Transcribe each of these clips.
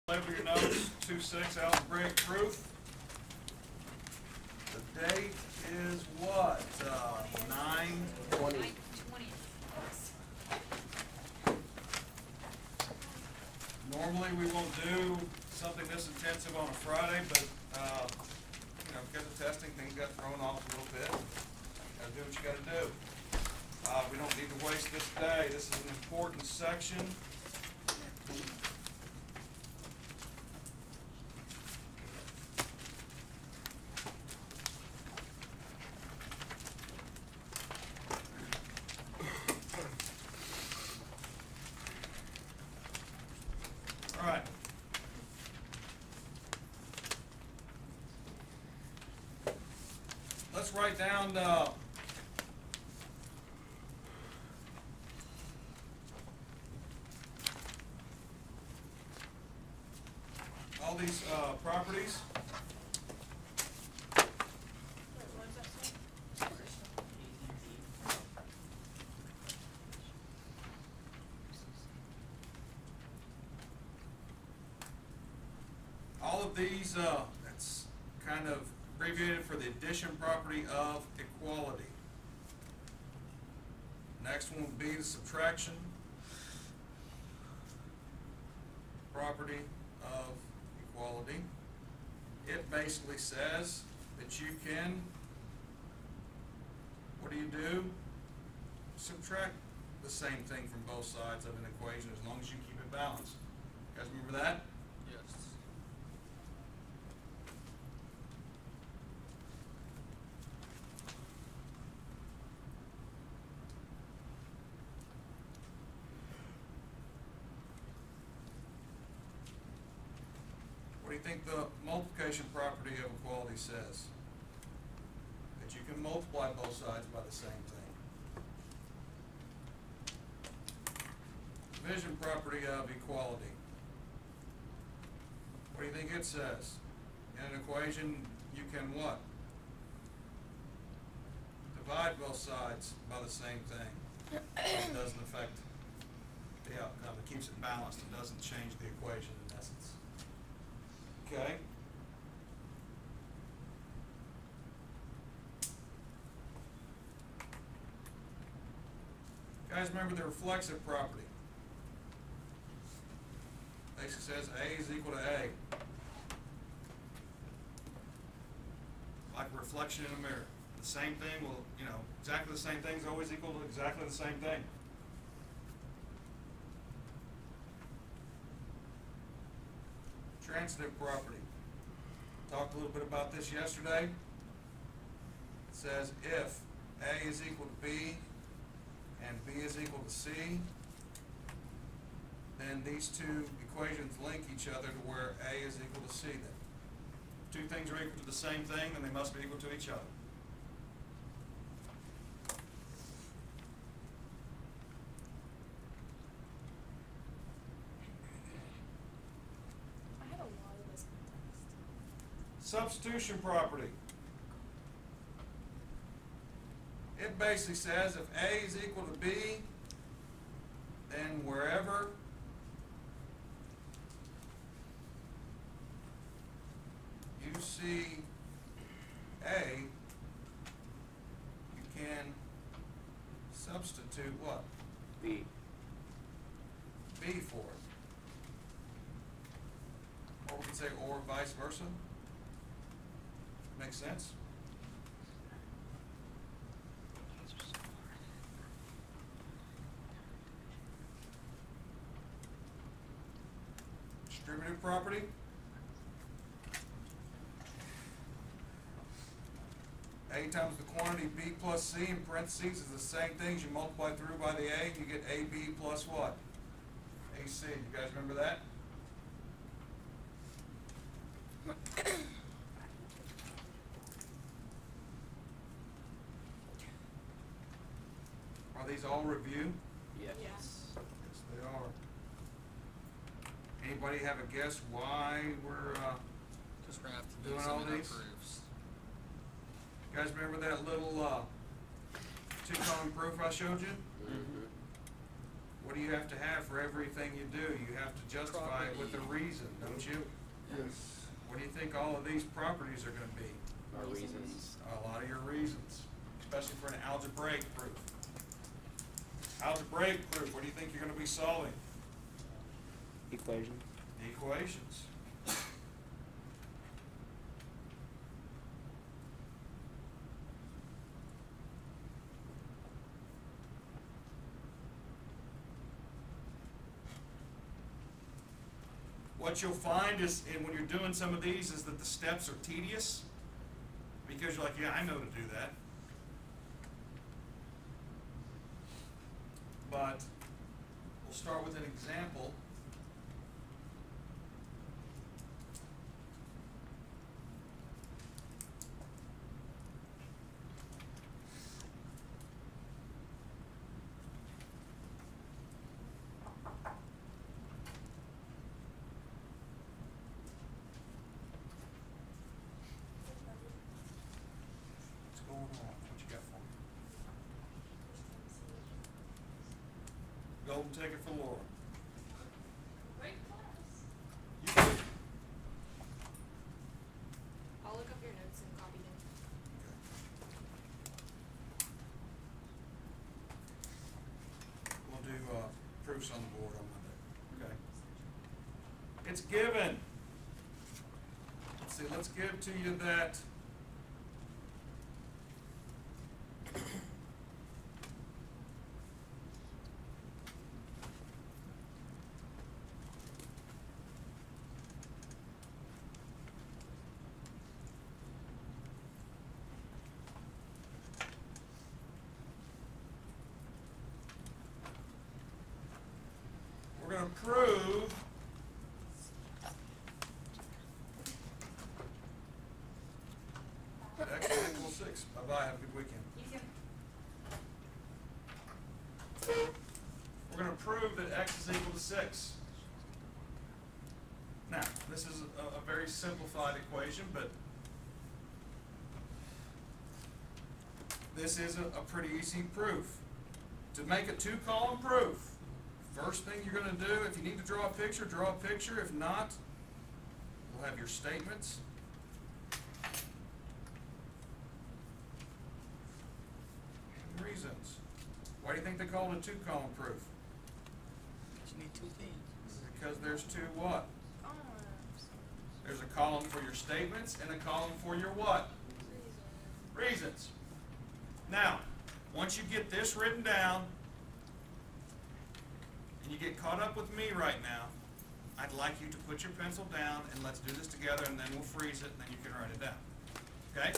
Label your notes, 2-6, Algebraic proof. The date is what? 9/20. Normally, we won't do something this intensive on a Friday, but, because of testing, things got thrown off a little bit. Gotta do what you gotta do. We don't need to waste this day. This is an important section. All right. Let's write down all these properties. All of these, that's kind of abbreviated for the addition property of equality. Next one would be the subtraction property of equality. It basically says that you can, what do? Subtract the same thing from both sides of an equation as long as you keep it balanced. You guys remember that? Yes. What do you think the multiplication property of equality says? That you can multiply both sides by the same thing. Division property of equality. What do you think it says? In an equation, you can what? Divide both sides by the same thing. It doesn't affect the outcome. It keeps it balanced. It doesn't change the equation in essence. Okay. Guys, remember the reflexive property. Basically says A is equal to A. Like a reflection in a mirror. The same thing will, exactly the same thing is always equal to exactly the same thing. Transitive property. Talked a little bit about this yesterday. It says if A is equal to B and B is equal to C, then these two equations link each other to where A is equal to C. Then two things are equal to the same thing, then they must be equal to each other. I had a lot of this context. Substitution property. It basically says if A is equal to B, then wherever you see A, you can substitute what? B. B for it. Or we can say or vice versa. Makes sense? Distributive property. A times the quantity B plus C in parentheses is the same thing as you multiply through by the A, you get AB plus what? AC. You guys remember that? Are these all review? Yes. Yes. Yes, they are. Anybody have a guess why we're, Just gonna have to Doing do some all of the these? proofs. guys remember that little two-column proof I showed you? Mm-hmm. What do you have to have for everything you do? You have to justify it with a reason, don't you? Yes. What do you think all of these properties are gonna be? Our reasons. A lot of your reasons, especially for an algebraic proof. Algebraic proof, what do you think you're gonna be solving? Equation. Equations. What you'll find is, and when you're doing some of these, is that the steps are tedious, because you're like, yeah, I know to do that. But we'll start with an example. What's going on? What you got for me? Golden ticket for Laura. Great class. You good? I'll look up your notes and copy them. We'll do, proofs on the board on Monday. Okay. It's given. Let's see, let's give to you that. We're gonna prove that x is equal to 6. Bye-bye, have a good weekend. We're gonna prove that x is equal to 6. Now, this is a very simplified equation, but this is a pretty easy proof. To make a 2-column proof, first thing you're gonna do, if you need to draw a picture, draw a picture. If not, we'll have your statements. And reasons. Why do you think they call it a 2-column proof? You need two things. Because there's two what? There's a column for your statements and a column for your what? Reasons. Now, once you get this written down, and you get caught up with me right now, I'd like you to put your pencil down and let's do this together, and then we'll freeze it and then you can write it down. Okay?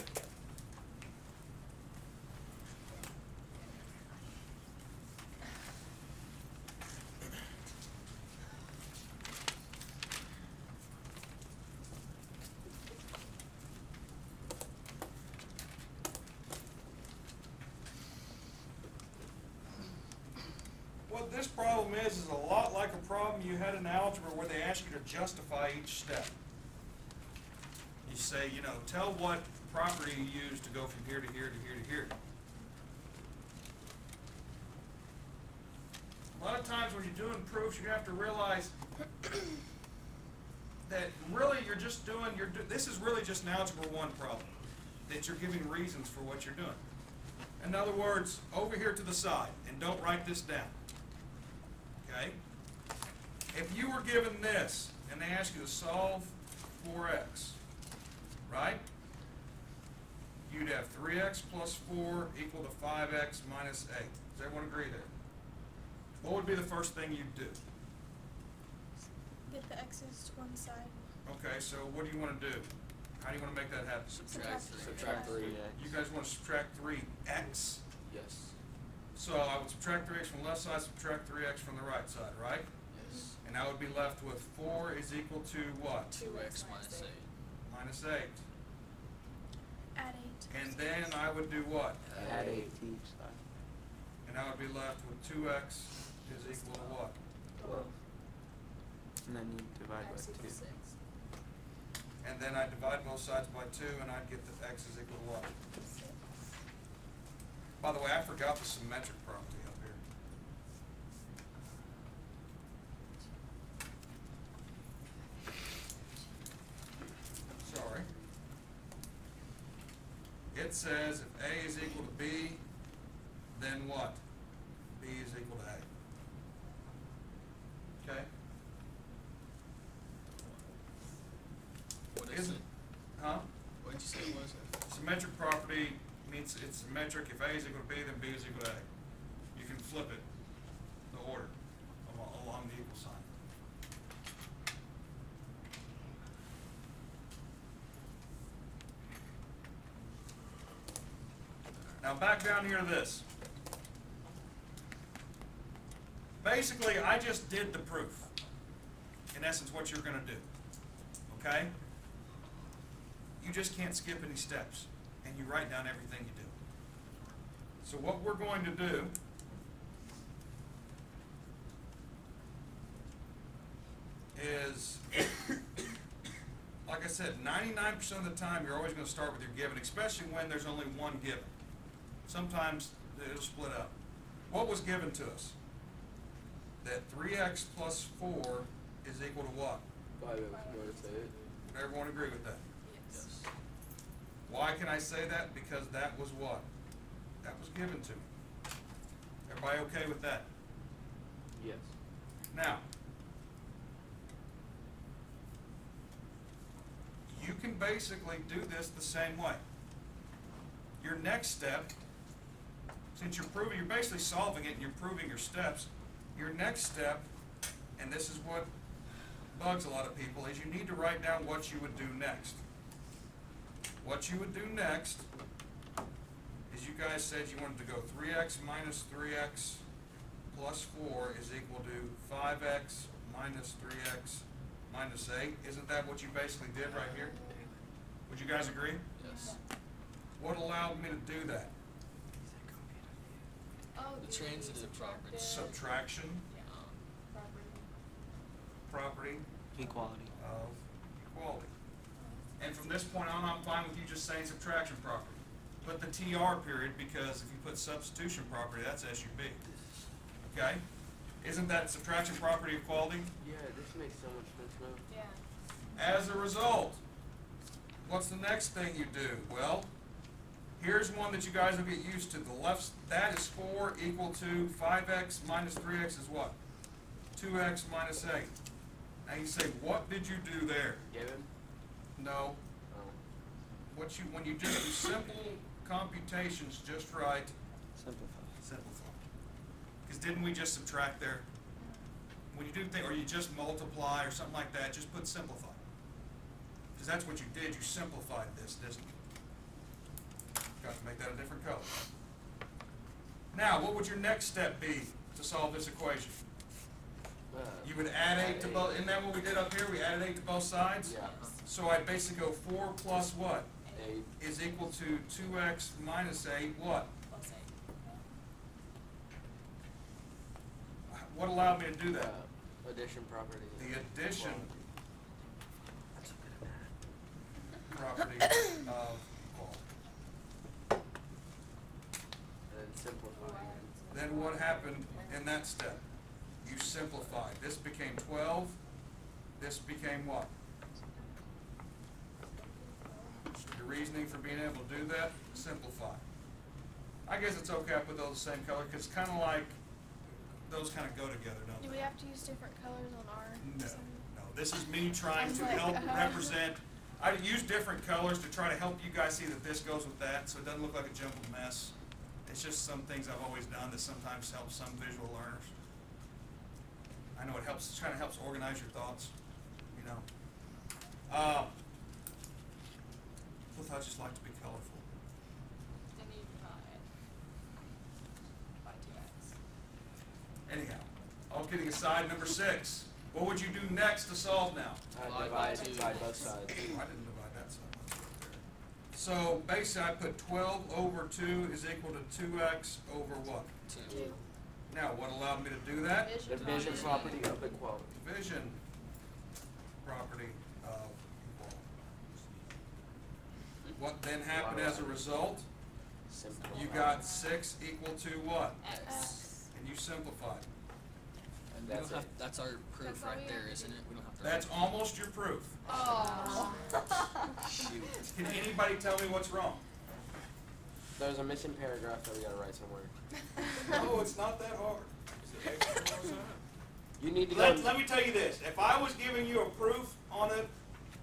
What this problem is a lot like a problem you had in algebra where they ask you to justify each step. You say, you know, tell what property you use to go from here to here to here to here. A lot of times when you're doing proofs, you have to realize that really you're just doing, this is really just an Algebra 1 problem, that you're giving reasons for what you're doing. In other words, over here to the side, and don't write this down. Okay? If you were given this, and they ask you to solve 4x, right? You'd have 3x plus 4 equal to 5x minus 8. Does everyone agree there? What would be the first thing you'd do? Get the x's to one side. Okay, so what do you want to do? How do you want to make that happen? Subtract 3. You guys want to subtract 3x. Yes. So I would subtract 3x from the left side, subtract 3x from the right side, right? Yes. And I would be left with 4 is equal to what? 2x minus 8. Minus 8. Add 8. And then I would do what? Add 8 to each side. And I would be left with 2x is equal to what? 12. And then you divide by 2. And then I divide both sides by 2 and I'd get that x is equal to what? 6. By the way, I forgot the symmetric property up here. it says if A is equal to B, then what? B is equal to A. Okay? What is Isn't, it? huh? What did you say it was? Symmetric property means it's symmetric. If A is equal to B, then B is equal to A. You can flip it, the order, along the equal sign. Now back down here to this. Basically, I just did the proof. In essence, what you're gonna do, okay? You just can't skip any steps, and you write down everything you do. So what we're going to do is, like I said, 99% of the time, you're always gonna start with your given, especially when there's only one given. Sometimes it'll split up. What was given to us? That 3x plus 4 is equal to what? 5x minus 8. Would everyone agree with that? Yes. Why can I say that? Because that was what? That was given to me. Everybody okay with that? Yes. Now, you can basically do this the same way. Your next step, since you're basically solving it and you're proving your steps, your next step, and this is what bugs a lot of people, is you need to write down what you would do next. What you would do next is you guys said you wanted to go 3x minus 3x plus 4 is equal to 5x minus 3x minus 8. Isn't that what you basically did right here? Would you guys agree? Yes. What allowed me to do that? Oh, The transitive property. Subtraction property Equality. of equality. And from this point on, I'm fine with you just saying subtraction property. Put the TR period, because if you put substitution property, that's SUB. Okay? Isn't that subtraction property equality? Yeah, this makes so much sense now. Yeah. As a result, what's the next thing you do? Well, here's one that you guys will get used to. The left, that is 4 equal to 5x minus 3x is what? 2x minus 8. Now you say, what did you do there? Given? No. Oh. When you just do simple computations just right, Simplify. simplify. Because didn't we just subtract there? When you do things, or you just multiply or something like that, just put simplify. Because that's what you did, you simplified this, didn't you? Got to make that a different color. Now, what would your next step be to solve this equation? You would add 8 to both, isn't that what we did up here? We added 8 to both sides? Yeah. So I'd basically go 4 plus what? 8. Is equal to 2x minus 8, what? Plus 8. What allowed me to do that? Addition property. The addition That's a good property of equality. And then simplify. Then what happened in that step? You simplified. This became 12. This became what? Your reasoning for being able to do that? Simplify. I guess it's okay I put those the same color, because it's kind of like, those kind of go together, don't they? Do we have to use different colors on our? No, sign? no, this is me trying to I was like, help represent, I use different colors to try to help you guys see that this goes with that, so it doesn't look like a jumbled mess. It's just some things I've always done that sometimes help some visual learners. I know it helps, it kind of helps organize your thoughts, you know. Both I just like to be colorful. Then you divide by 2x. Anyhow, all kidding aside, number 6. What would you do next to solve now? Divide by Divide 2. by both sides. I didn't divide that so much right there. So basically I put 12 over 2 is equal to 2x over what? 2. 2. Now, what allowed me to do that? Division property of equality. Division property of equality. What then happened as a result? Simplify. You got 6 equal to what? X. And you simplified. And That's it. that's our proof That's all right we there, have to isn't do. it? We don't have to. That's almost your proof. Oh. Shoot. Can anybody tell me what's wrong? There's a missing paragraph that we gotta write somewhere. No, it's not that hard. You need to go. Let me tell you this, if I was giving you a proof on a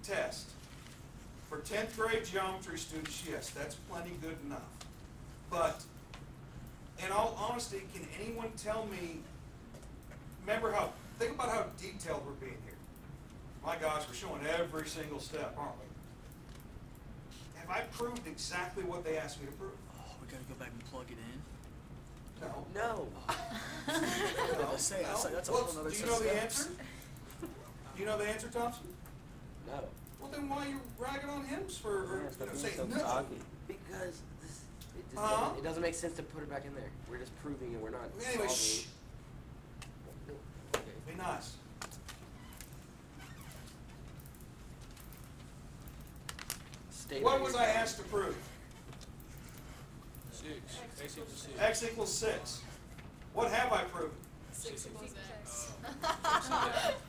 test for 10th grade geometry students, yes, that's plenty good enough. But, in all honesty, can anyone tell me, think about how detailed we're being here. My gosh, we're showing every single step, aren't we? Have I proved exactly what they asked me to prove? Oh, we gotta go back and plug it in. No. No. No, Let's say, no. that's a Well, whole nother do you set know of the steps. answer? Do you know the answer, Thompson? No. Well, then why are you ragging on him for, or, Yeah, stop being saying so no? cocky. Because this, it, just Huh? doesn't, it doesn't make sense to put it back in there. We're just proving it. We're not Anyway, solving. shh. Okay. Be nice. State What what was you're I doing. asked to prove? 6. X equals 6. X equals 6. What have I proven? 6 equals X.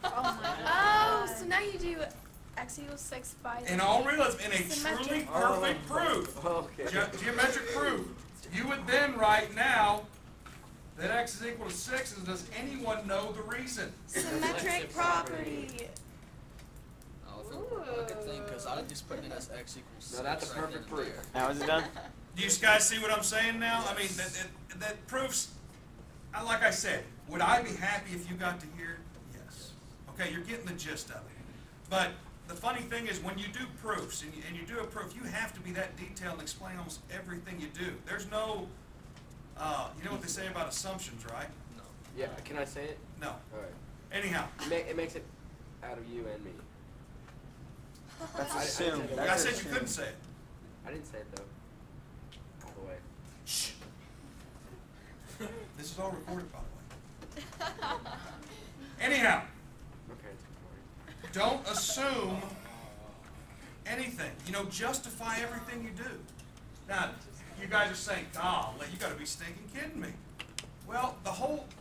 Oh my Oh, so now you do x equals 6 by In all realism, in a Symmetric. truly perfect proof, Okay. geometric proof, you would then write now that x is equal to 6, and does anyone know the reason? symmetric property. Oh, if it were a good thing, because I just put it in as X equals 6. No, that's a right perfect then and proof. there. Now is it done? Do you guys see what I'm saying now? I mean, that proves, like I said, would I be happy if you got to hear? Yes. Okay, you're getting the gist of it. But the funny thing is, when you do proofs, and you do a proof, you have to be that detailed and explain almost everything you do. There's no, you know what they say about assumptions, right? No. Yeah. Can I say it? No. All right. Anyhow, It makes it out of you and me. That's I assumed. said it. I That's said you assumed. couldn't say it. I didn't say it though. All the way. Shh. This is all recorded, by the way. Anyhow, Okay, it's recording. don't assume anything. You know, justify everything you do. Now, you guys are saying, golly, you gotta be stinking kidding me. Well,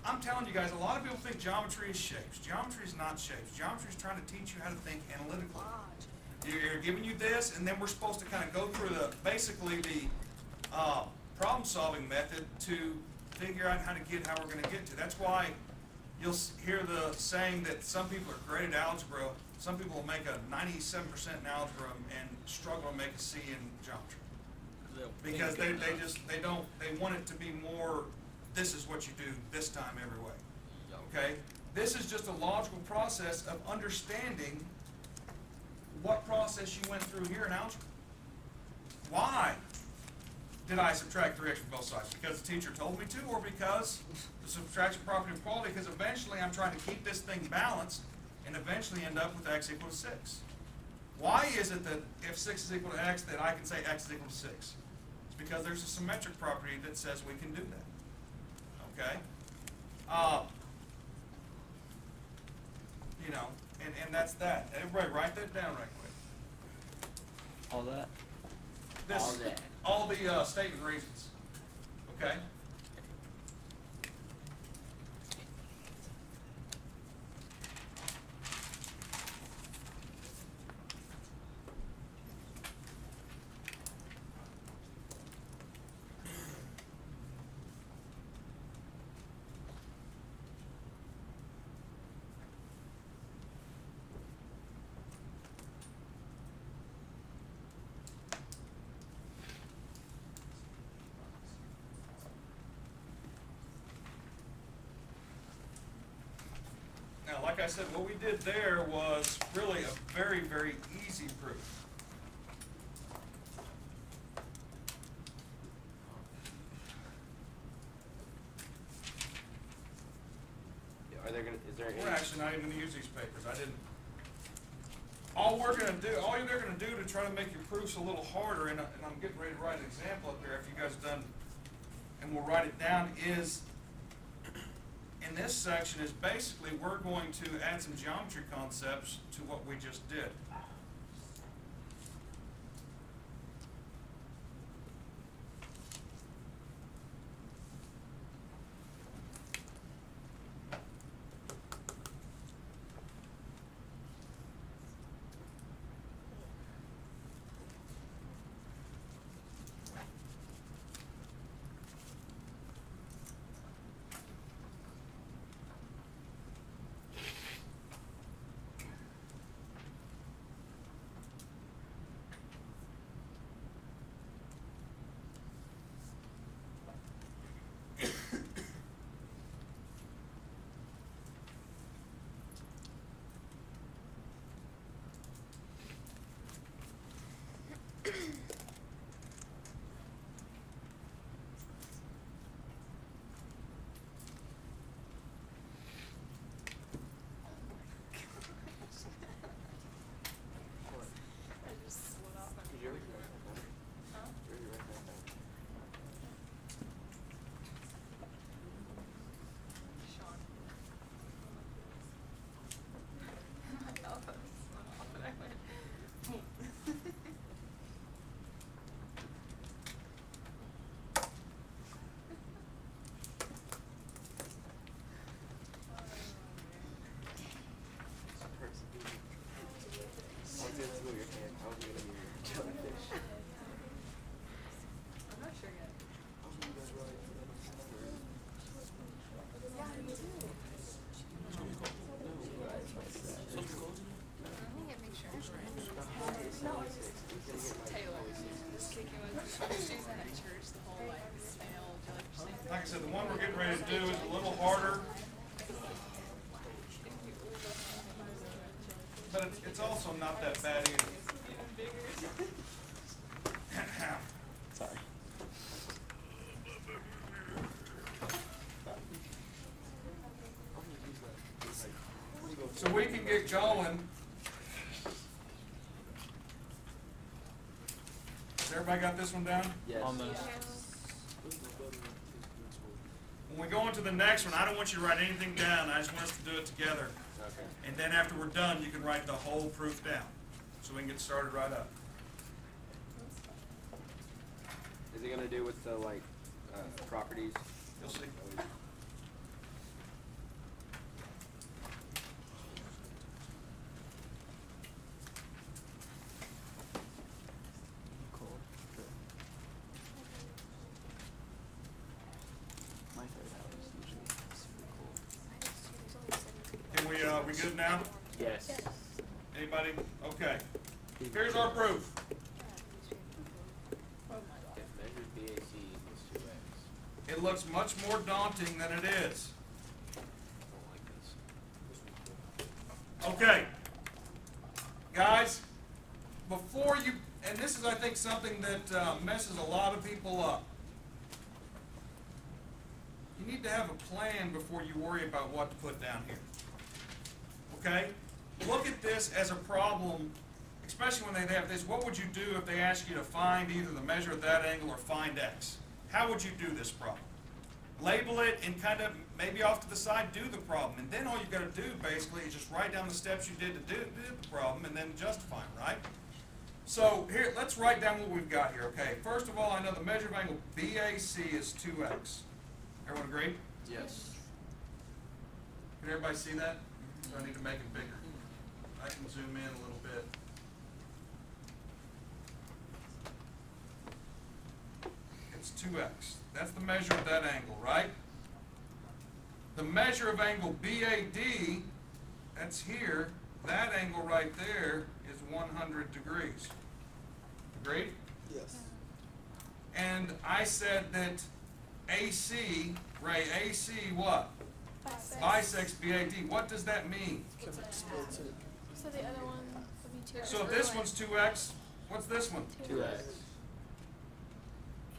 I'm telling you guys, a lot of people think geometry is shapes. Geometry is not shapes. Geometry is trying to teach you how to think analytically. You're giving you this, and then we're supposed to kind of go through basically the problem-solving method to figure out how we're going to get to. That's why you'll hear the saying that some people are great at algebra. Some people will make a 97% in algebra and struggle to make a C in geometry They'll because think they good don't enough. they want it to be more. This is what you do this time every way. Yup. Okay? This is just a logical process of understanding what process you went through here in algebra. Why did I subtract 3x from both sides? Because the teacher told me to, or because the subtraction property of equality? Because eventually I'm trying to keep this thing balanced and eventually end up with x equal to 6. Why is it that if 6 is equal to x, that I can say x is equal to 6? It's because there's a symmetric property that says we can do that. Okay? You know, and that's that. Everybody write that down right quick. All that? This, All that. all the statement reasons. Okay? Now, like I said, what we did there was really a very, very easy proof. Is there We're actually not even gonna use these papers. I didn't. All they're gonna do to try to make your proofs a little harder, and I'm getting ready to write an example up there if you guys are done, and we'll write it down, is in this section is basically we're going to add some geometry concepts to what we just did. It's what your hand. I was gonna be your jellyfish. I'm not sure yet. Taylor is kicking with she's been at church the whole like snail jellyfish thing. Like I said, the one we're getting ready to do is a little harder, but it's also not that bad either. Sorry. So we can get going. Has everybody got this one down? Yes. Almost. When we go into the next one, I don't want you to write anything down. I just want us to do it together. Okay. And then after we're done, you can write the whole proof down. So we can get started right up. Is it gonna do with the like properties? You'll see. Cool. Good. My third hour is usually super cool. Can we good now? Yes. Anybody? Okay. Here's our proof. If measured BAC equals 2x. It looks much more daunting than it is. I don't like this. Okay. Guys, before you, and this is, I think, something that messes a lot of people up. You need to have a plan before you worry about what to put down here. Okay? Look at this as a problem, especially when they have this. What would you do if they ask you to find either the measure of that angle or find x? How would you do this problem? Label it and kind of maybe off to the side do the problem. And then all you've got to do basically is just write down the steps you did to do the problem and then justify them, right? So here, let's write down what we've got here, okay? First of all, I know the measure of angle BAC is 2x. Everyone agree? Yes. Can everybody see that? Do I need to make it bigger? I can zoom in a little bit. It's 2x. That's the measure of that angle, right? The measure of angle BAD, that's here, that angle right there is 100 degrees. Agreed? Yes. And I said that AC, Ray, AC what? Bisects BAD. What does that mean? Splits it. So the other one would be 2x. So if this one's 2x, what's this one? 2x.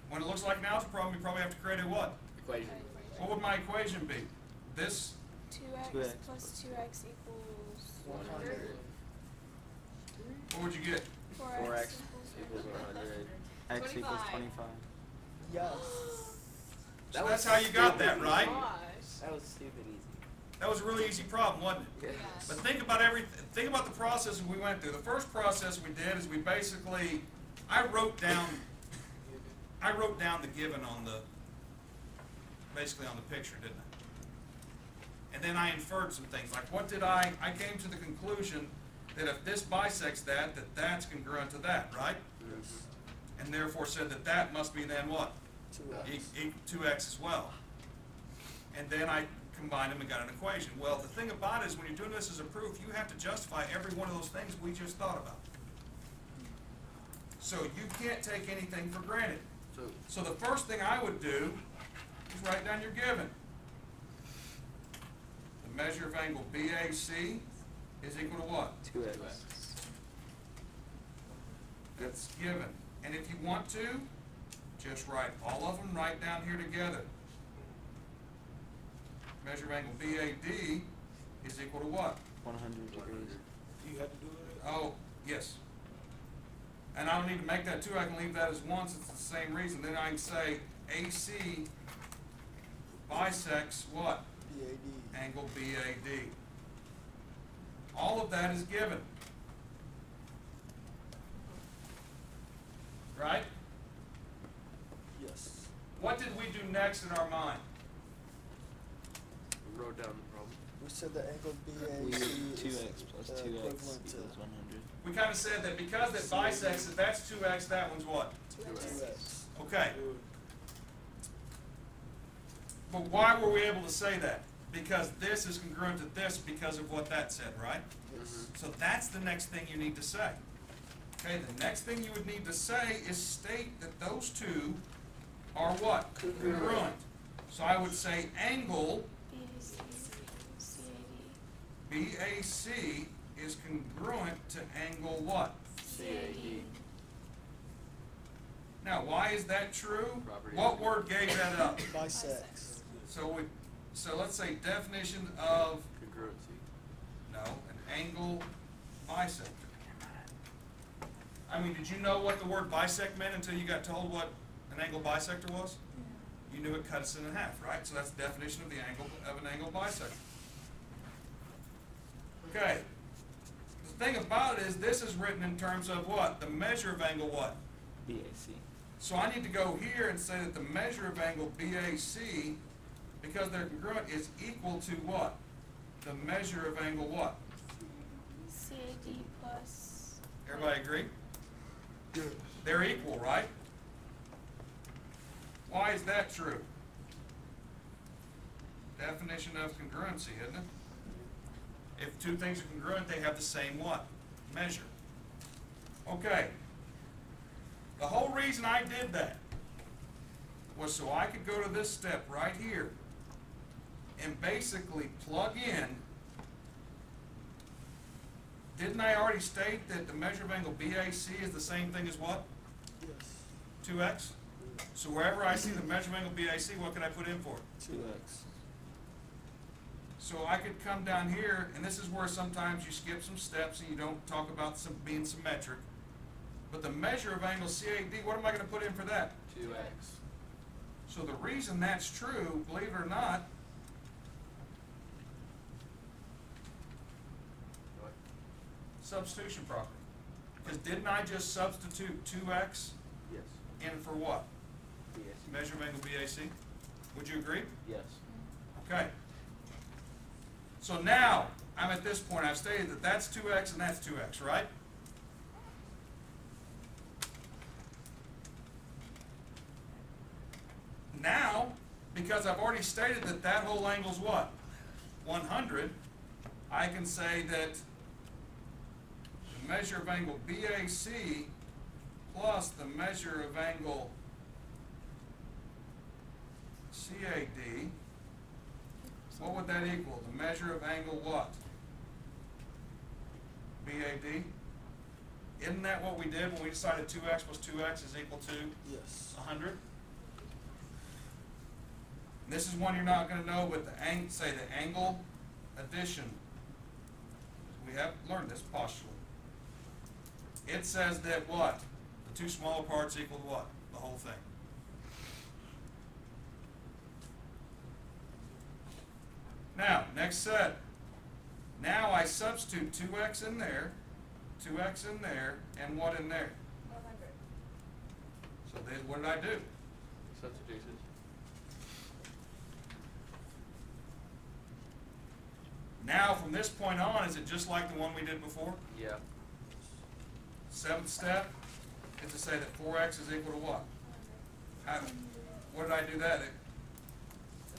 When it looks like an algebra problem, you probably have to create a what? Equation. What would my equation be? This, 2x 2x. plus 2x equals 100. what would you get? 4x equals 100. X equals 25. Yes. So that's how you got that, right? Gosh. That was stupid easy. That was a really easy problem, wasn't it? Yes. But think about the process we went through. The first process we did is we basically, I wrote down the given on the, basically on the picture, didn't I? And then I inferred some things, like what did I came to the conclusion that if this bisects that that's congruent to that, right? Yes. And therefore said that that must be then what? 2x. 2x as well. And then I combined them and got an equation. Well, the thing about it is when you're doing this as a proof, you have to justify every one of those things we just thought about. So you can't take anything for granted. So the first thing I would do is write down your given. The measure of angle BAC is equal to what? 2x. That's given. And if you want to, just write all of them right down here together. Measure of angle BAD is equal to what? 100 degrees. You have to do it. Oh, yes. And I don't need to make that 2, I can leave that as 1 since it's the same reason. Then I can say AC bisects what? BAD. Angle BAD. All of that is given. Right? Yes. What did we do next in our mind? We wrote down the problem. We said the angle We BAC did 2x is plus 2x equivalent to equals 100. we kinda said that because it bisects it, that's 2x, that one's what? 2x. Okay. But why were we able to say that? Because this is congruent to this because of what that said, right? Yes. So that's the next thing you need to say. Okay, the next thing you would need to say is state that those two are what? Congruent. So I would say angle BAC is congruent to angle what? CAD. Now, why is that true? Property. What word gave that up? Bisects. So let's say definition of, Congruency. no, an angle bisector. I mean, did you know what the word bisect meant until you got told what an angle bisector was? You knew it cuts it in half, right? So that's the definition of the angle of an angle bisector. Okay. The thing about it is this is written in terms of what? The measure of angle what? BAC. So I need to go here and say that the measure of angle BAC, because they're congruent, is equal to what? The measure of angle what? CAD plus. Everybody agree? Yes. They're equal, right? Why is that true? Definition of congruency, isn't it? If two things are congruent, they have the same what? Measure. Okay. The whole reason I did that was so I could go to this step right here and basically plug in. Didn't I already state that the measure of angle BAC is the same thing as what? Yes. 2x? So wherever I see the measure of angle BAC, what can I put in for it? 2x. So I could come down here, and this is where sometimes you skip some steps and you don't talk about being symmetric. But the measure of angle CAD, what am I going to put in for that? 2x. So the reason that's true, believe it or not, What? substitution property. Because didn't I just substitute 2x Yes. in for what? BAC. Measure of angle BAC? Would you agree? Yes. Okay. So now, I'm at this point, I've stated that that's 2x and that's 2x, right? Now, because I've already stated that that whole angle's what? 100, I can say that the measure of angle BAC plus the measure of angle CAD, what would that equal? The measure of angle what? BAD? Isn't that what we did when we decided 2x plus 2x is equal to Yes. 100? And this is one you're not going to know, but say the angle addition. We have learned this postulate. It says that what? The two smaller parts equal to what? The whole thing. Now, next set. Now I substitute 2x in there, 2x in there, and what in there? 100. So then what did I do? Substitution. Now, from this point on, is it just like the one we did before? Yeah. Seventh step is to say that 4x is equal to what? How, what did I do that?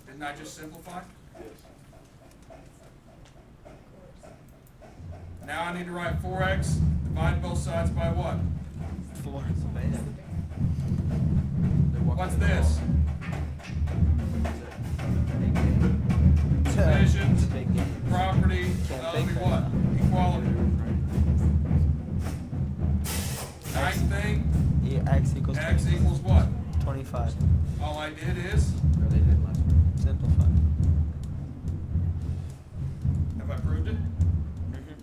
Didn't I just simplify? Yes. Now I need to write 4x, divide both sides by what? 4. What's this? Divisions, property of what? Equality. Ninth thing, X equals x equals what? 25. All I did is, No, they did last one. Simplify. have I proved it?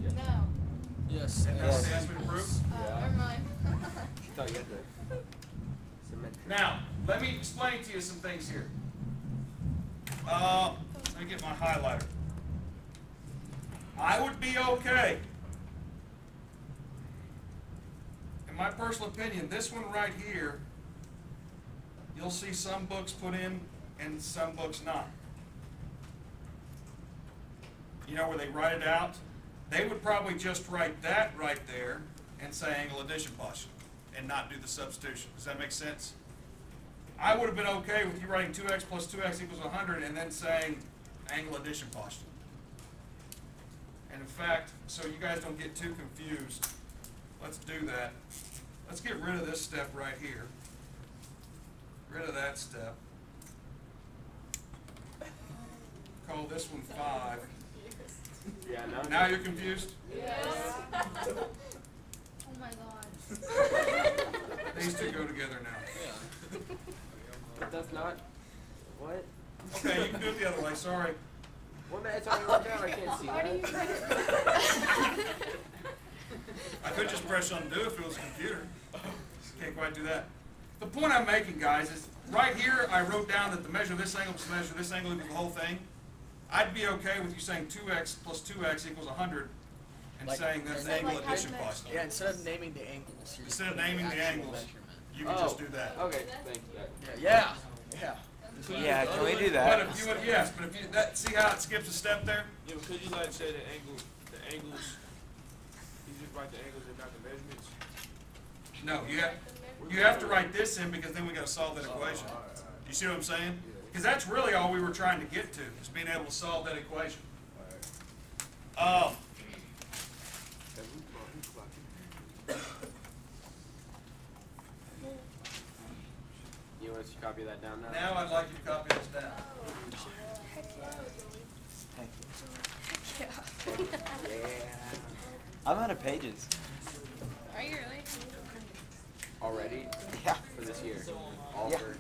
Yes. No. Yes. And that's what they asked me to prove? Never mind. No, you had to. Symmetric. Now, let me explain to you some things here. Let me get my highlighter. I would be okay. In my personal opinion, this one right here, you'll see some books put in and some books not. You know where they write it out they would probably just write that right there and say angle addition postulate and not do the substitution. Does that make sense? I would have been okay with you writing 2x plus 2x equals 100 and then saying angle addition postulate. And in fact, so you guys don't get too confused, let's do that. Let's get rid of this step right here. Rid of that step. Call this one 5. Yeah, Now you're confused? Oh my god. These two go together now. Yeah. But that's not. What? Okay, you can do it the other way, sorry. What man? It's already worked out. I can't see Why do you that. try to? I could just press undo if it was a computer. Can't quite do that. The point I'm making, guys, is right here I wrote down that the measure of this angle plus the measure of this angle equals the whole thing. I'd be okay with you saying 2x plus 2x equals 100 and Like- saying that's and angle like how addition you measure- postulate. Yeah, instead of naming the angles, you're just Instead of putting naming the actual angles, measurement. you can just do that. Okay, thank you. Yeah. Yeah. Yeah, can we do But that? if you would, yes, but if you, that, see how it skips a step there? Yeah, but could you like say the angles, you just write the angles and not the measurements? No, you have to write this in because then we gotta solve that equation. You see what I'm saying? Because that's really all we were trying to get to, is being able to solve that equation. You want us to copy that down now? Now I'd like you to copy this down. Thank you. Yeah. Yeah. I'm out of pages. Are you really? Already? Yeah. For this year? All Yeah. for